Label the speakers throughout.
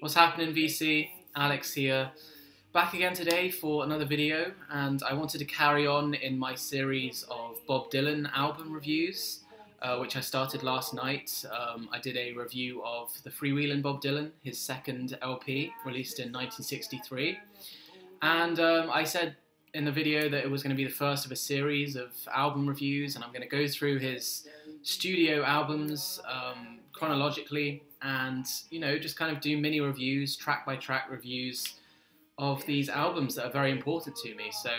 Speaker 1: What's happening, VC? Alex here, back again today for another video, and I wanted to carry on in my series of Bob Dylan album reviews, which I started last night. I did a review of the Freewheelin' Bob Dylan, his second LP, released in 1963, and I said in the video that it was going to be the first of a series of album reviews, and I'm going to go through his studio albums chronologically, and just kind of do mini reviews, track by track reviews of these albums that are very important to me. So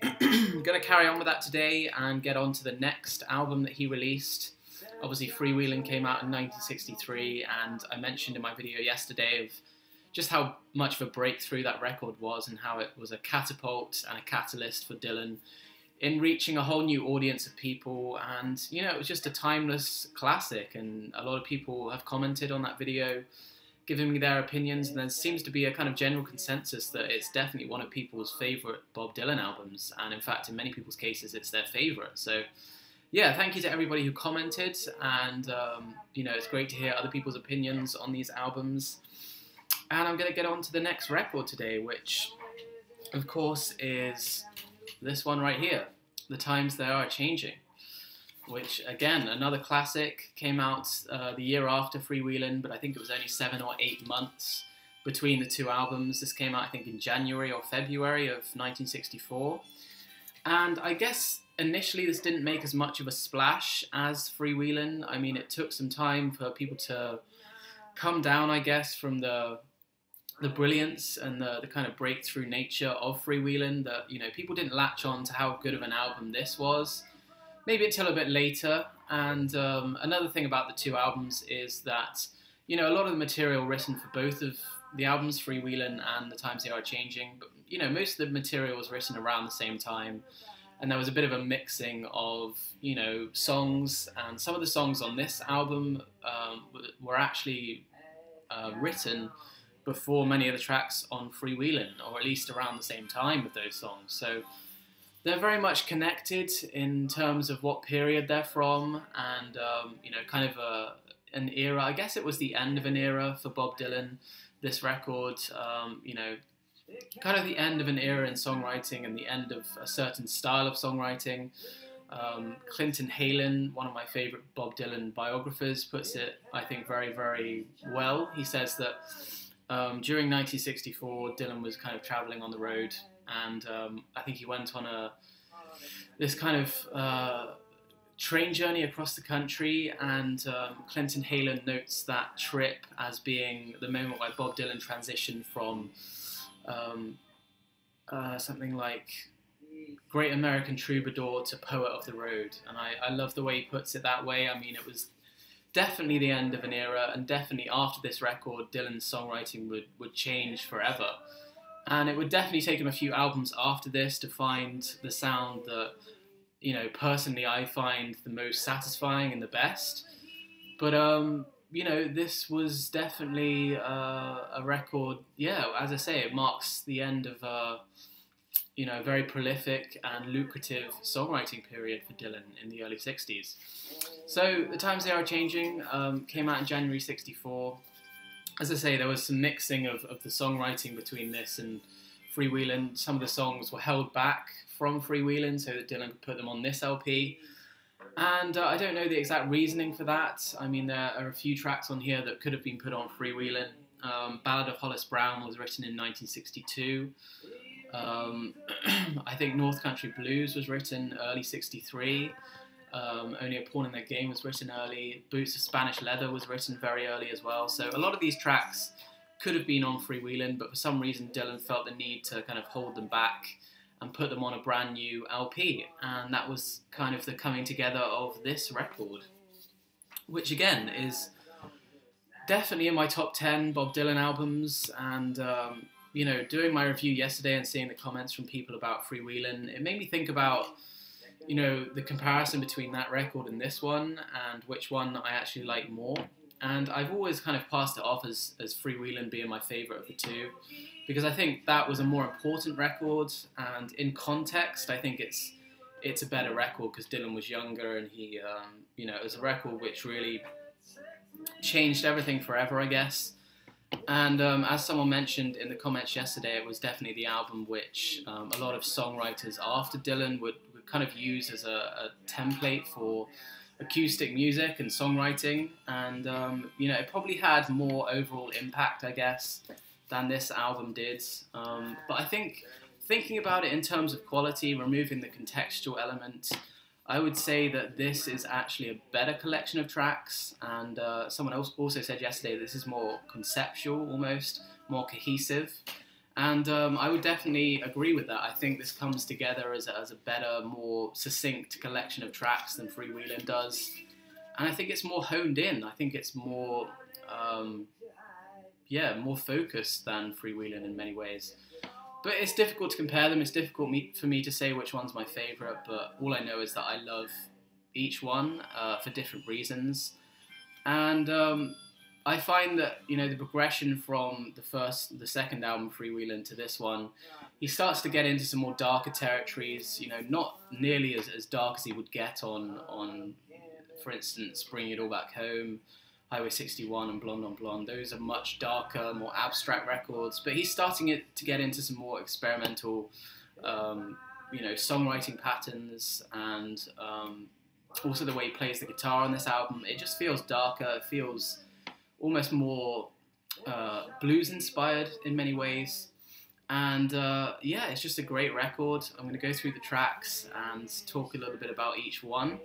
Speaker 1: I'm going to carry on with that today and get on to the next album that he released. Obviously Freewheelin' came out in 1963, and I mentioned in my video yesterday of just how much of a breakthrough that record was and how it was a catapult and a catalyst for Dylan in reaching a whole new audience of people. And it was just a timeless classic, and a lot of people have commented on that video giving me their opinions, and there seems to be a kind of general consensus that it's definitely one of people's favourite Bob Dylan albums, and in fact in many people's cases it's their favourite. So yeah, thank you to everybody who commented, and it's great to hear other people's opinions on these albums. And I'm going to get on to the next record today, which of course is this one right here, The Times They Are Changing, which again, another classic, came out the year after Freewheelin', but I think it was only 7 or 8 months between the two albums. This came out I think in January or February of 1964, and I guess initially this didn't make as much of a splash as Freewheelin'. I mean, it took some time for people to come down, I guess, from the brilliance and the kind of breakthrough nature of Freewheelin', that people didn't latch on to how good of an album this was, maybe until a bit later. And another thing about the two albums is that a lot of the material written for both of the albums, Freewheelin' and The Times They Are Changing, but most of the material was written around the same time, and there was a bit of a mixing of songs, and some of the songs on this album were actually written before many of the tracks on Freewheelin', or at least around the same time with those songs. So they're very much connected in terms of what period they're from, and kind of an era. I guess it was the end of an era for Bob Dylan, this record, kind of the end of an era in songwriting and the end of a certain style of songwriting. Clinton Halen, one of my favourite Bob Dylan biographers, puts it, I think, very, very well. He says that during 1964, Dylan was kind of travelling on the road, and I think he went on this kind of train journey across the country, and Clinton Halen notes that trip as being the moment where Bob Dylan transitioned from something like great American troubadour to poet of the road. And I love the way he puts it that way. I mean, it was definitely the end of an era, and definitely after this record, Dylan's songwriting would change forever. And it would definitely take him a few albums after this to find the sound that, personally I find the most satisfying and the best. But, this was definitely a record, as I say, it marks the end of a very prolific and lucrative songwriting period for Dylan in the early 60s. So The Times They Are Changing came out in January 64. As I say, there was some mixing of the songwriting between this and Freewheelin'. Some of the songs were held back from Freewheelin' so that Dylan could put them on this LP. And I don't know the exact reasoning for that. I mean, there are a few tracks on here that could have been put on Freewheelin'. Ballad of Hollis was written in 1962. I think North Country Blues was written early 63. Only a Pawn in Their Game was written early. Boots of Spanish Leather was written very early as well. So a lot of these tracks could have been on Freewheelin', but for some reason Dylan felt the need to kind of hold them back and put them on a brand new LP. And that was kind of the coming together of this record, which again is definitely in my top 10 Bob Dylan albums. And doing my review yesterday and seeing the comments from people about Freewheelin', it made me think about the comparison between that record and this one, and which one I actually like more. And I've always kind of passed it off as Freewheelin' being my favourite of the two, because I think that was a more important record, and in context I think it's a better record because Dylan was younger, and he it was a record which really changed everything forever, I guess. And as someone mentioned in the comments yesterday, it was definitely the album which a lot of songwriters after Dylan would kind of use as a template for acoustic music and songwriting. And you know, it probably had more overall impact, I guess, than this album did. But I think thinking about it in terms of quality, removing the contextual element, I would say that this is actually a better collection of tracks, and someone else also said yesterday that this is more conceptual, almost more cohesive, and I would definitely agree with that. I think this comes together as a better, more succinct collection of tracks than Freewheelin' does, and I think it's more honed in. I think it's more, yeah, more focused than Freewheelin' in many ways. But it's difficult to compare them. It's difficult for me to say which one's my favourite, but all I know is that I love each one for different reasons. And I find that, you know, the progression from the second album, Freewheelin', to this one, he starts to get into some more darker territories, you know, not nearly as dark as he would get on, for instance, Bringing It All Back Home, Highway 61 and Blonde on Blonde. Those are much darker, more abstract records, but he's starting to get into some more experimental, you know, songwriting patterns, and also the way he plays the guitar on this album. It just feels darker. It feels almost more blues-inspired in many ways. And yeah, it's just a great record. I'm going to go through the tracks and talk a little bit about each one.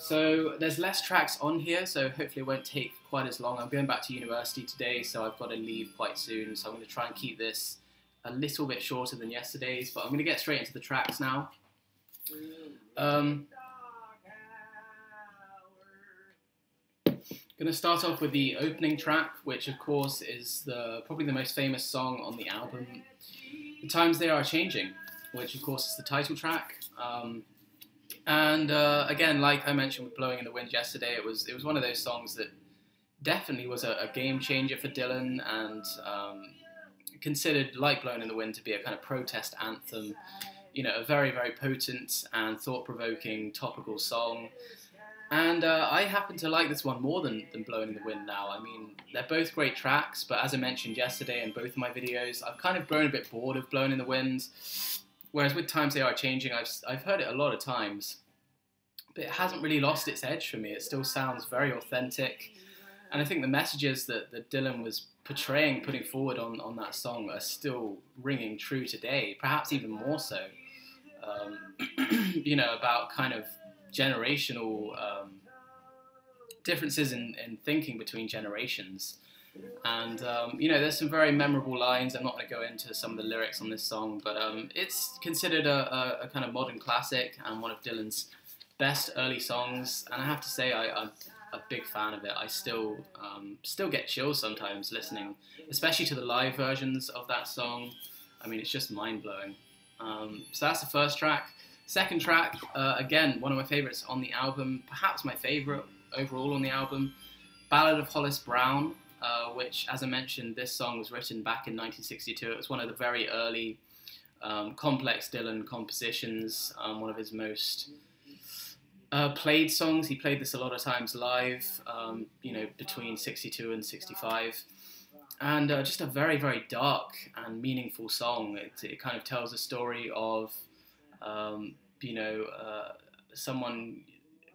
Speaker 1: So there's less tracks on here, so hopefully it won't take quite as long. I'm going back to university today, so I've got to leave quite soon, so I'm going to try and keep this a little bit shorter than yesterday's, but I'm going to get straight into the tracks now. Going to start off with the opening track, which of course is probably the most famous song on the album, The Times They Are A-Changin', which of course is the title track. And again, like I mentioned with Blowing in the Wind yesterday, it was one of those songs that definitely was a game changer for Dylan, and considered, like Blowing in the Wind, to be a kind of protest anthem. You know, a very, very potent and thought-provoking topical song. And I happen to like this one more than Blowing in the Wind now. I mean, they're both great tracks, but as I mentioned yesterday in both of my videos, I've kind of grown a bit bored of Blowing in the Wind. Whereas with Times They Are Changing, I've heard it a lot of times, but it hasn't really lost its edge for me. It still sounds very authentic, and I think the messages that Dylan was portraying, putting forward on that song are still ringing true today, perhaps even more so. You know, about kind of generational differences in thinking between generations. And, you know, there's some very memorable lines. I'm not going to go into some of the lyrics on this song, but it's considered a kind of modern classic and one of Dylan's best early songs. And I have to say, I'm a big fan of it. I still get chills sometimes listening, especially to the live versions of that song. I mean, it's just mind-blowing. So that's the first track. Second track, again, one of my favourites on the album, perhaps my favourite overall on the album, Ballad of Hollis Brown. Which, as I mentioned, this song was written back in 1962. It was one of the very early complex Dylan compositions, one of his most played songs. He played this a lot of times live, you know, between 62 and 65. And just a very, very dark and meaningful song. It kind of tells a story of, you know, someone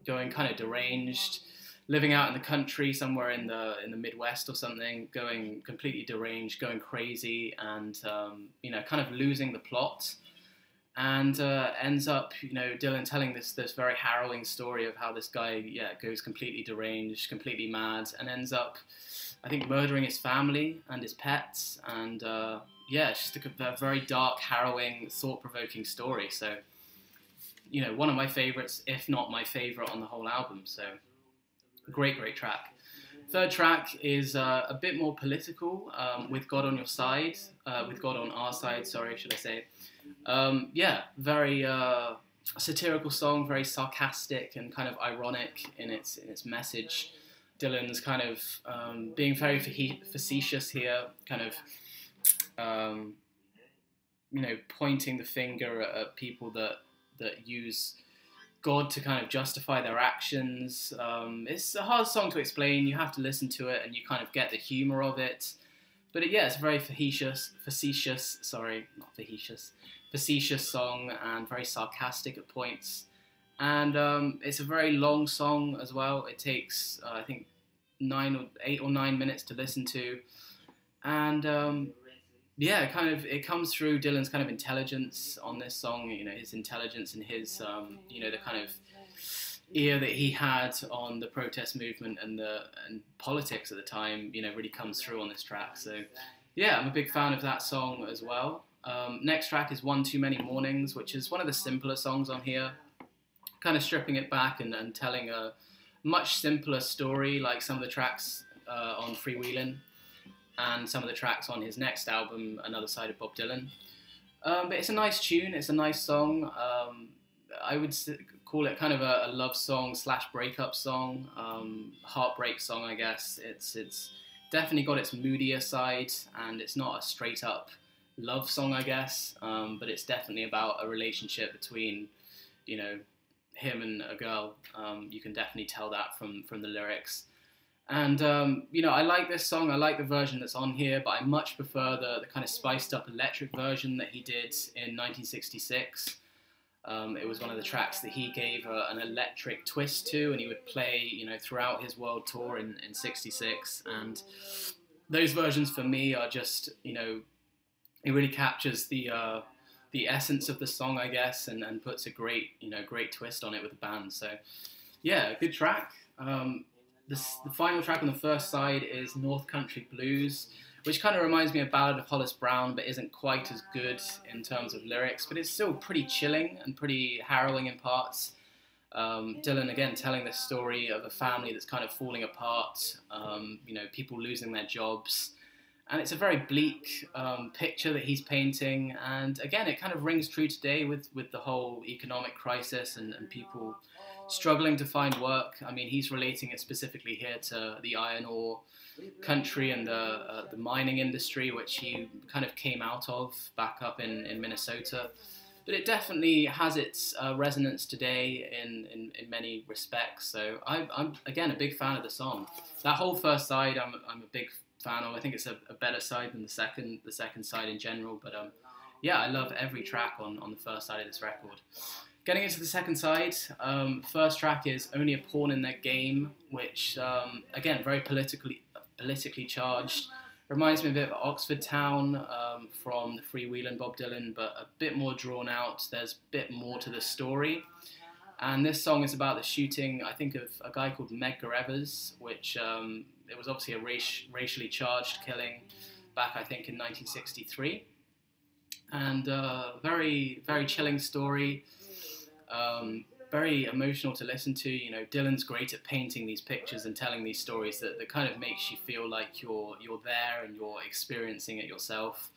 Speaker 1: going kind of deranged, living out in the country somewhere in the Midwest or something, going completely deranged, going crazy, and you know, kind of losing the plot, and ends up, you know, Dylan telling this very harrowing story of how this guy, yeah, goes completely deranged, completely mad, and ends up, I think, murdering his family and his pets, and yeah, it's just a very dark, harrowing, thought-provoking story. So, you know, one of my favourites, if not my favourite on the whole album. So. Great track. Third track is a bit more political, With God on Your Side, With God on Our Side, sorry, should I say. Yeah, very satirical song, very sarcastic and kind of ironic in its message. Dylan's kind of being very facetious here, kind of, you know, pointing the finger at people that use God to kind of justify their actions. It's a hard song to explain. You have to listen to it and you kind of get the humour of it. But yeah, it's a very facetious song and very sarcastic at points. And it's a very long song as well. It takes, I think, 8 or 9 minutes to listen to. And yeah, it comes through Dylan's kind of intelligence on this song, you know, his intelligence and his, you know, the kind of ear that he had on the protest movement and politics at the time, you know, really comes through on this track. So yeah, I'm a big fan of that song as well. Next track is One Too Many Mornings, which is one of the simpler songs on here, kind of stripping it back and telling a much simpler story, like some of the tracks on Freewheelin' and some of the tracks on his next album, Another Side of Bob Dylan. But it's a nice tune, it's a nice song. I would call it kind of a love song / breakup song, heartbreak song, I guess. It's definitely got its moodier side, and it's not a straight up love song, I guess, but it's definitely about a relationship between, you know, him and a girl. You can definitely tell that from the lyrics. And, you know, I like this song, I like the version that's on here, but I much prefer the kind of spiced up electric version that he did in 1966. It was one of the tracks that he gave an electric twist to, and he would play, you know, throughout his world tour in 66. And those versions for me are just, you know, it really captures the essence of the song, I guess, and puts a great twist on it with the band. So yeah, good track. The final track on the first side is North Country Blues, which kind of reminds me of Ballad of Hollis Brown, but isn't quite as good in terms of lyrics, but it's still pretty chilling and pretty harrowing in parts. Dylan, again, telling this story of a family that's kind of falling apart, you know, people losing their jobs. And it's a very bleak picture that he's painting. And again, it kind of rings true today with the whole economic crisis and people struggling to find work. I mean, he's relating it specifically here to the iron ore country and the mining industry, which he kind of came out of back up in Minnesota. But it definitely has its resonance today in many respects. So I'm again a big fan of the song. That whole first side, I'm a big fan of. I think it's a better side than the second side in general. But yeah, I love every track on the first side of this record. Getting into the second side, first track is Only a Pawn in Their Game, which again very politically charged. Reminds me a bit of Oxford Town from the Freewheelin' Bob Dylan, but a bit more drawn out. There's a bit more to the story. And this song is about the shooting, I think, of a guy called Medgar Evers, which it was obviously a racially charged killing back, I think, in 1963. And very, very chilling story. Very emotional to listen to. You know, Dylan's great at painting these pictures and telling these stories that kind of makes you feel like you're there and you're experiencing it yourself.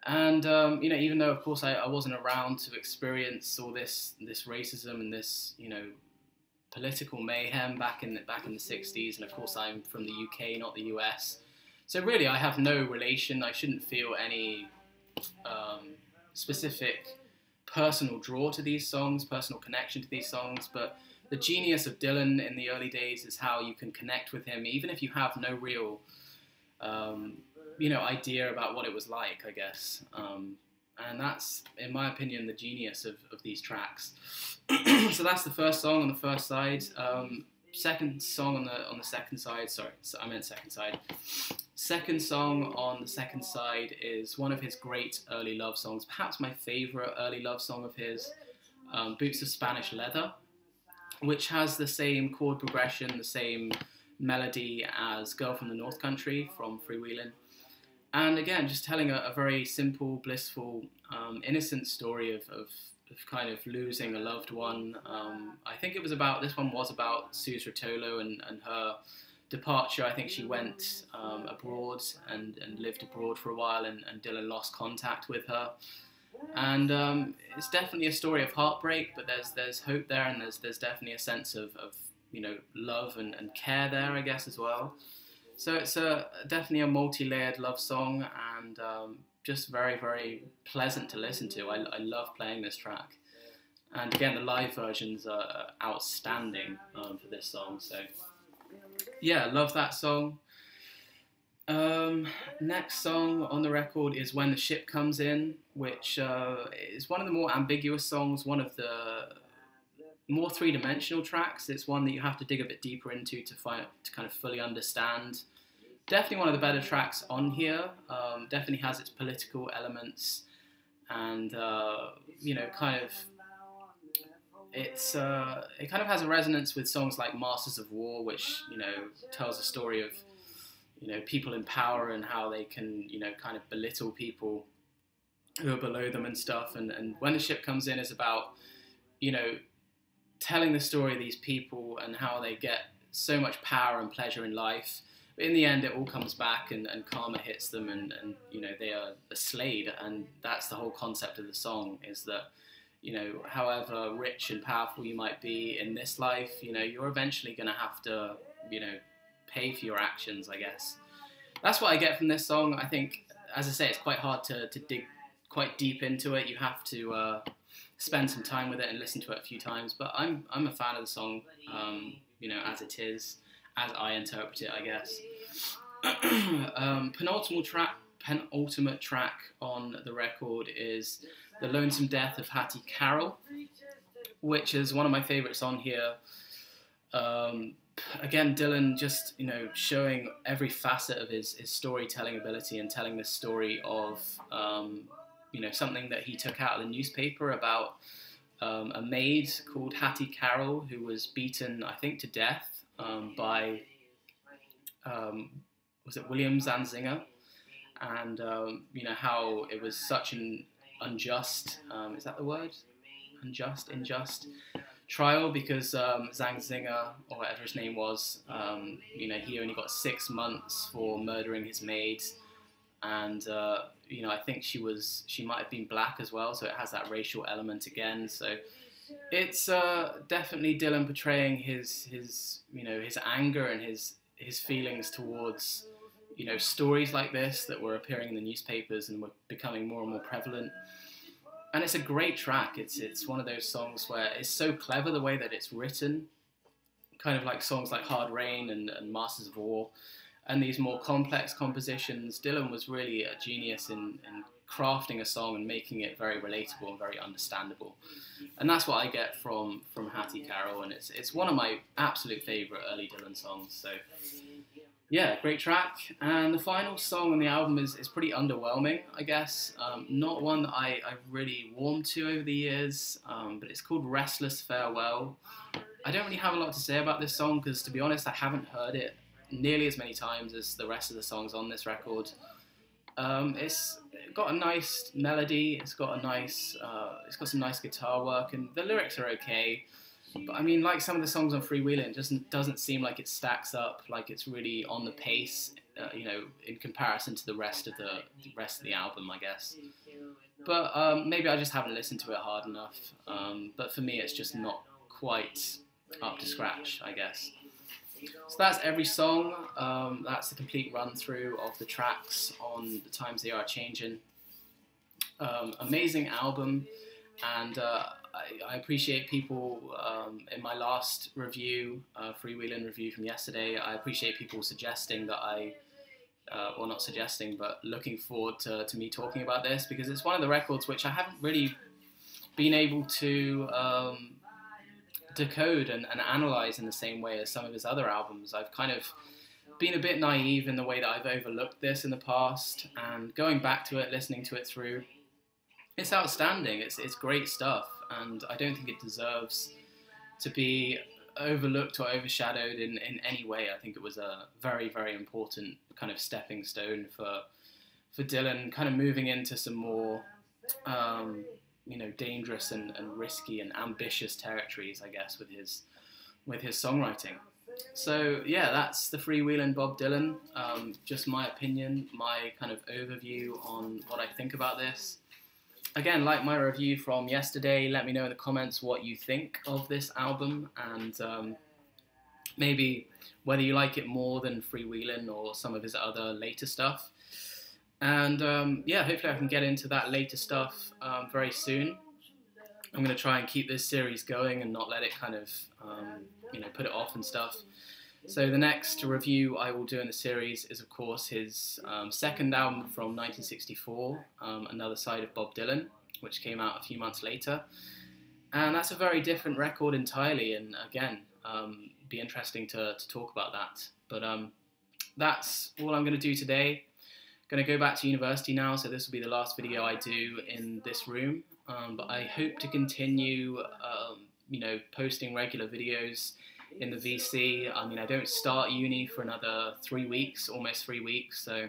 Speaker 1: And you know, even though of course I wasn't around to experience all this racism and this, you know, political mayhem back in the 60s, and of course I'm from the UK, not the US, so really I have no relation. I shouldn't feel any specific personal draw to these songs, personal connection to these songs, but the genius of Dylan in the early days is how you can connect with him even if you have no real you know, idea about what it was like, I guess. And that's, in my opinion, the genius of these tracks. So that's the first song on the first side. Second song on the second side, sorry, I meant second side. Second song on the second side is one of his great early love songs, perhaps my favourite early love song of his, Boots of Spanish Leather, which has the same chord progression, the same melody as Girl from the North Country from Freewheelin'. And again, just telling a very simple, blissful, innocent story of kind of losing a loved one. I think this one was about Suze Rotolo and her departure. I think she went abroad and lived abroad for a while, and Dylan lost contact with her. And it's definitely a story of heartbreak, but there's hope there, and there's definitely a sense of you know, love and care there, I guess, as well. So it's definitely a multi-layered love song, and just very, very pleasant to listen to. I love playing this track. And again, the live versions are outstanding for this song. So yeah, love that song. Next song on the record is When the Ship Comes In, which is one of the more ambiguous songs, one of the more three-dimensional tracks. It's one that you have to dig a bit deeper into to kind of fully understand. Definitely one of the better tracks on here. Definitely has its political elements, and you know, it kind of has a resonance with songs like Masters of War, which, you know, tells a story of, you know, people in power and how they can, you know, kind of belittle people who are below them and stuff. And When the Ship Comes In is about, you know, telling the story of these people and how they get so much power and pleasure in life. But in the end, it all comes back and karma hits them, and you know, they are slayed. And that's the whole concept of the song, is that, you know, however rich and powerful you might be in this life, you know, you're eventually going to have to, you know, pay for your actions, I guess. That's what I get from this song. I think, as I say, it's quite hard to dig quite deep into it. You have to spend some time with it and listen to it a few times. But I'm a fan of the song, you know, as it is, as I interpret it, I guess. Penultimate track on the record is The Lonesome Death of Hattie Carroll, which is one of my favourites on here. Again, Dylan just, you know, showing every facet of his storytelling ability and telling this story of, you know, something that he took out of the newspaper about a maid called Hattie Carroll who was beaten, I think, to death by, was it William Zanzinger? And, you know, how it was such an unjust, is that the word? Unjust trial, because Zanzinger, or whatever his name was, you know, he only got 6 months for murdering his maid. And, you know, I think she might have been black as well, so it has that racial element again. So it's definitely Dylan portraying his you know, his anger and his feelings towards, you know, stories like this that were appearing in the newspapers and were becoming more and more prevalent. And it's a great track. It's one of those songs where it's so clever the way that it's written, kind of like songs like Hard Rain and Masters of War, and these more complex compositions. Dylan was really a genius in crafting a song and making it very relatable and very understandable. And that's what I get from Hattie Carroll, and it's one of my absolute favourite early Dylan songs. So yeah, great track. And the final song on the album is pretty underwhelming, I guess. Not one that I really warmed to over the years, but it's called Restless Farewell. I don't really have a lot to say about this song because, to be honest, I haven't heard it nearly as many times as the rest of the songs on this record. It's got a nice melody, it's got some nice guitar work, and the lyrics are okay. But I mean, like some of the songs on Freewheelin', it doesn't seem like it stacks up, like it's really on the pace, you know, in comparison to the rest of the album, I guess. But maybe I just haven't listened to it hard enough. But for me, it's just not quite up to scratch, I guess. So that's every song. That's the complete run through of the tracks on The Times They Are Changin'. Amazing album, and I appreciate people in my last review, Freewheelin' review from yesterday, I appreciate people suggesting that or not suggesting, but looking forward to me talking about this, because it's one of the records which I haven't really been able to decode and analyze in the same way as some of his other albums. I've kind of been a bit naive in the way that I've overlooked this in the past, and going back to it, listening to it through, it's outstanding. It's great stuff, and I don't think it deserves to be overlooked or overshadowed in any way. I think it was a very, very important kind of stepping stone for Dylan, kind of moving into some more you know, dangerous and risky and ambitious territories, I guess, with his songwriting. So yeah, that's the Freewheelin' Bob Dylan. Just my opinion, my kind of overview on what I think about this. Again, like my review from yesterday, let me know in the comments what you think of this album, and maybe whether you like it more than Freewheelin' or some of his other later stuff. And yeah, hopefully I can get into that later stuff very soon. I'm going to try and keep this series going and not let it kind of, put it off and stuff. So the next review I will do in the series is, of course, his second album from 1964, Another Side of Bob Dylan, which came out a few months later. And that's a very different record entirely, and again, be interesting to talk about that. But that's all I'm going to do today. Going to go back to university now, so this will be the last video I do in this room. But I hope to continue, posting regular videos in the VC. I mean, I don't start uni for another 3 weeks, almost 3 weeks, so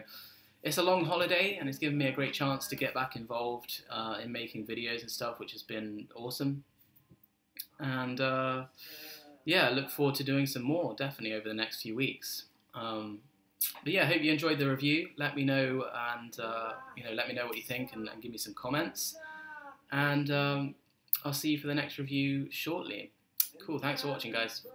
Speaker 1: it's a long holiday, and it's given me a great chance to get back involved in making videos and stuff, which has been awesome. And yeah, I look forward to doing some more, definitely, over the next few weeks. But yeah, I hope you enjoyed the review. Let me know, and let me know what you think, and give me some comments. And I'll see you for the next review shortly. Cool, thanks for watching, guys.